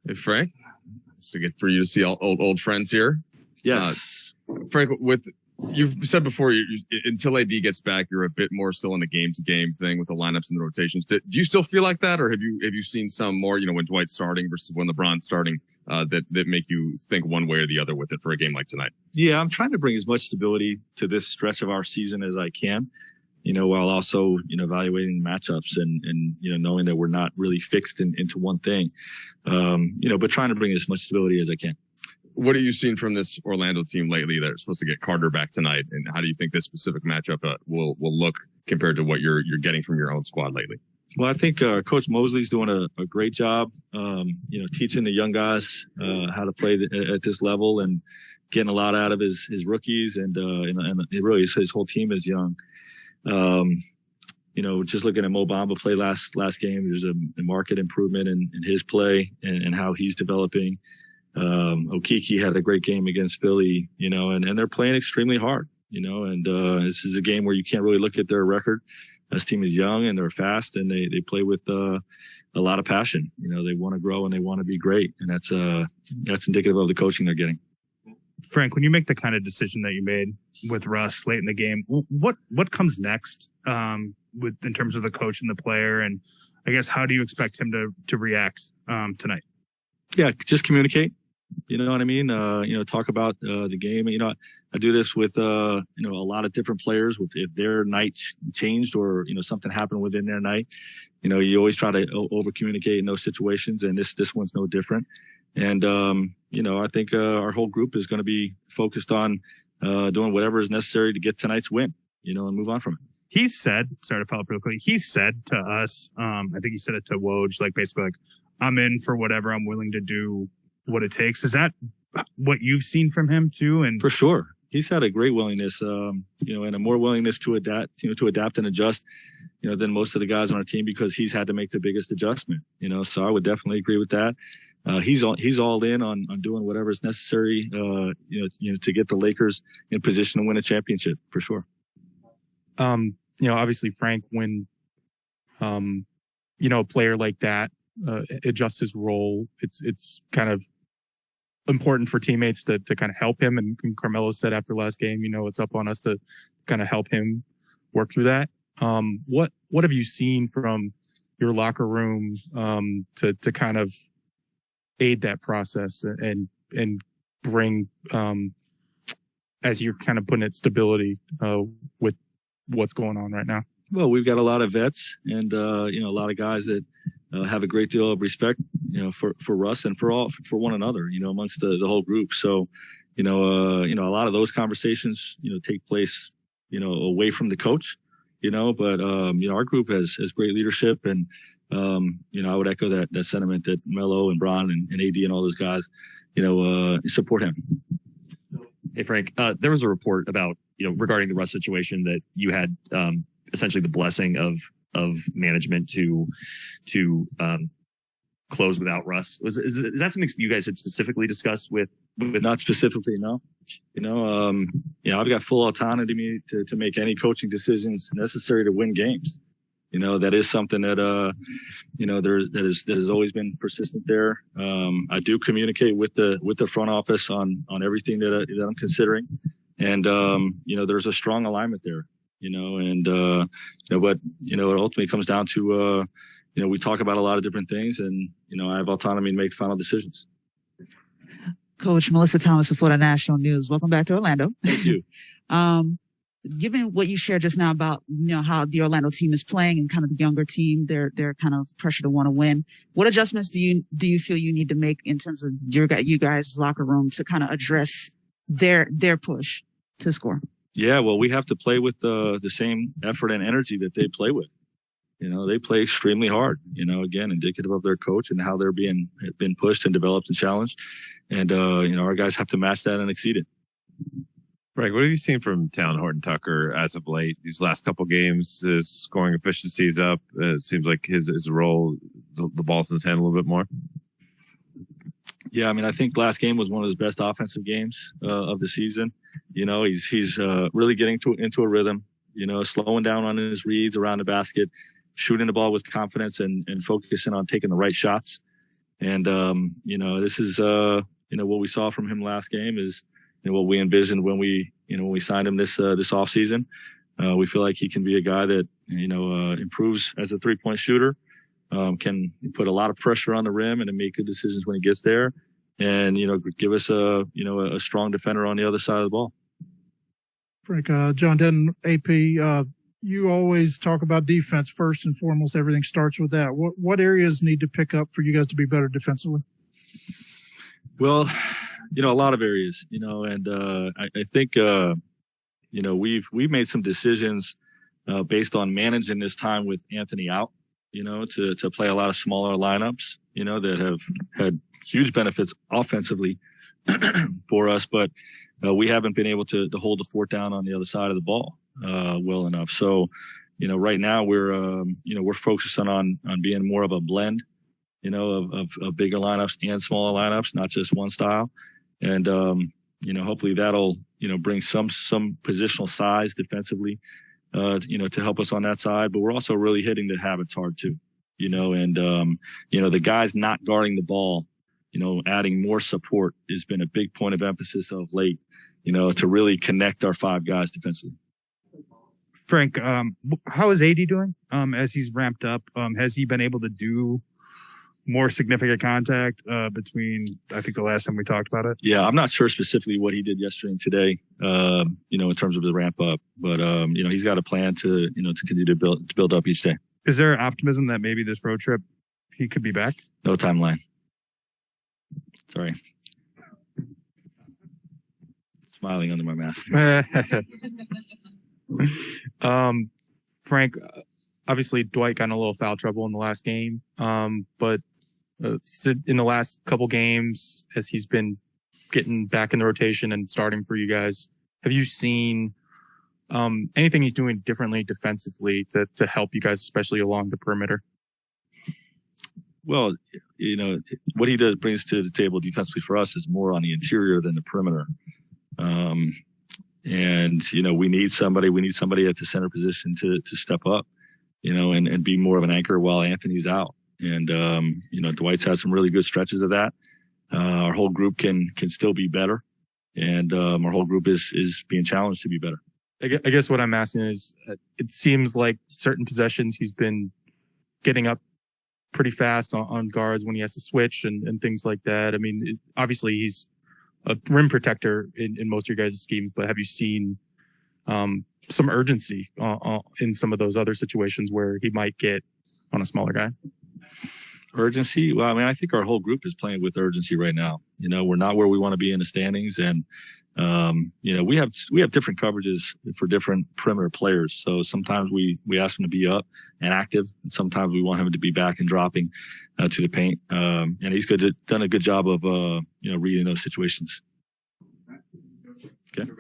Hey, Frank. It's to get for you to see all old friends here. Yes. Frank, you've said before, until AD gets back, you're a bit more still in a game-to-game thing with the lineups and the rotations. Do you still feel like that, or have you seen some more, when Dwight's starting versus when LeBron's starting, that make you think one way or the other with it for a game like tonight? Yeah, I'm trying to bring as much stability to this stretch of our season as I can, while also, evaluating matchups and knowing that we're not really fixed into one thing, but trying to bring as much stability as I can. What have you seen from this Orlando team lately? They're supposed to get Carter back tonight. And how do you think this specific matchup will look compared to what you're getting from your own squad lately? Well, I think Coach Mosley's doing a great job, teaching the young guys how to play at this level and getting a lot out of his rookies. And really his whole team is young. Just looking at Mo Bamba play last game, there's a marked improvement in his play and how he's developing. Okiki had a great game against Philly, and they're playing extremely hard, and this is a game where you can't really look at their record. This team is young and they're fast and they play with a lot of passion. They want to grow and they want to be great, and that's indicative of the coaching they're getting. Frank, when you make the kind of decision that you made with Russ late in the game, what comes next in terms of the coach and the player, and I guess how do you expect him to react tonight? Yeah, just communicate. You know what I mean? Talk about the game. I do this with a lot of different players. If their night changed or something happened within their night, you always try to over communicate in those situations, and this one's no different. And I think our whole group is going to be focused on doing whatever is necessary to get tonight's win, and move on from it. He said, sorry to follow up real quick. He said to us, I think he said it to Woj, basically I'm in for whatever. I'm willing to do what it takes. Is that what you've seen from him too? And for sure, he's had a great willingness, and a more willingness to adapt and adjust, than most of the guys on our team, because he's had to make the biggest adjustment, so I would definitely agree with that. He's all in on doing whatever is necessary, to get the Lakers in position to win a championship for sure. Obviously Frank, when, a player like that, adjusts his role, it's kind of important for teammates to kind of help him. And Carmelo said after last game, it's up on us to kind of help him work through that. What have you seen from your locker room, to kind of aid that process and bring, as you're kind of putting it, stability, with what's going on right now? Well, we've got a lot of vets and, a lot of guys that have a great deal of respect, for Russ and for one another, amongst the whole group. So, a lot of those conversations, take place, away from the coach, but, our group has great leadership, and, I would echo that sentiment that Melo and Bron and AD and all those guys, support him. Hey, Frank, there was a report about, regarding the Russ situation that you had, essentially the blessing of management to close without Russ. Is that something you guys had specifically discussed with? Not specifically, no. I've got full autonomy to make any coaching decisions necessary to win games. That is something that that has always been persistent there. I do communicate with the front office on everything that I'm considering, and there's a strong alignment there. But it ultimately comes down to, we talk about a lot of different things, and, I have autonomy to make the final decisions. Coach Melissa Thomas of Florida National News. Welcome back to Orlando. Thank you. Given what you shared just now about, how the Orlando team is playing and kind of the younger team, they're kind of pressure to want to win. What adjustments do you feel you need to make in terms of you guys' locker room to kind of address their push to score? Yeah, well, we have to play with the same effort and energy that they play with. They play extremely hard, again, indicative of their coach and how they're been pushed and developed and challenged. And, our guys have to match that and exceed it. Right. What have you seen from Talon Horton-Tucker as of late? These last couple games, his scoring efficiency is up. It seems like his role, the ball's in his hand a little bit more. Yeah, I think last game was one of his best offensive games of the season. He's really getting into a rhythm, slowing down on his reads around the basket, shooting the ball with confidence and focusing on taking the right shots. And, this is, what we saw from him last game is, what we envisioned when we signed him this off season. We feel like he can be a guy that, improves as a 3-point shooter, can put a lot of pressure on the rim and make good decisions when he gets there. And, give us a strong defender on the other side of the ball. Frank, John Denton, AP, you always talk about defense first and foremost. Everything starts with that. What areas need to pick up for you guys to be better defensively? Well, a lot of areas, and I think, we've made some decisions based on managing this time with Anthony out, to play a lot of smaller lineups, that have had huge benefits offensively for us, but we haven't been able to hold the fort down on the other side of the ball well enough. So, right now we're focusing on being more of a blend, of bigger lineups and smaller lineups, not just one style. And, hopefully that'll, bring some positional size defensively, to help us on that side. But we're also really hitting the habits hard too, and, the guys not guarding the ball, adding more support has been a big point of emphasis of late, to really connect our 5 guys defensively. Frank, how is AD doing? As he's ramped up, has he been able to do more significant contact between, I think, the last time we talked about it? Yeah, I'm not sure specifically what he did yesterday and today, in terms of the ramp up, but he's got a plan to continue to build up each day. Is there optimism that maybe this road trip he could be back? No timeline. Sorry. Smiling under my mask. Frank, obviously Dwight got in a little foul trouble in the last game. But in the last couple games, as he's been getting back in the rotation and starting for you guys, have you seen anything he's doing differently defensively to help you guys, especially along the perimeter? Well, what he does brings to the table defensively for us is more on the interior than the perimeter. And we need somebody at the center position to step up, and be more of an anchor while Anthony's out. And, Dwight's had some really good stretches of that. Our whole group can still be better. And, our whole group is being challenged to be better. I guess what I'm asking is, it seems like certain possessions he's been getting up pretty fast on guards when he has to switch and things like that. I mean, obviously he's a rim protector in most of your guys' schemes, but have you seen some urgency in some of those other situations where he might get on a smaller guy? Urgency? Well, I mean, I think our whole group is playing with urgency right now. We're not where we want to be in the standings, and we have different coverages for different perimeter players. So sometimes we ask him to be up and active, and sometimes we want him to be back and dropping to the paint. And he's done a good job of reading those situations. Okay.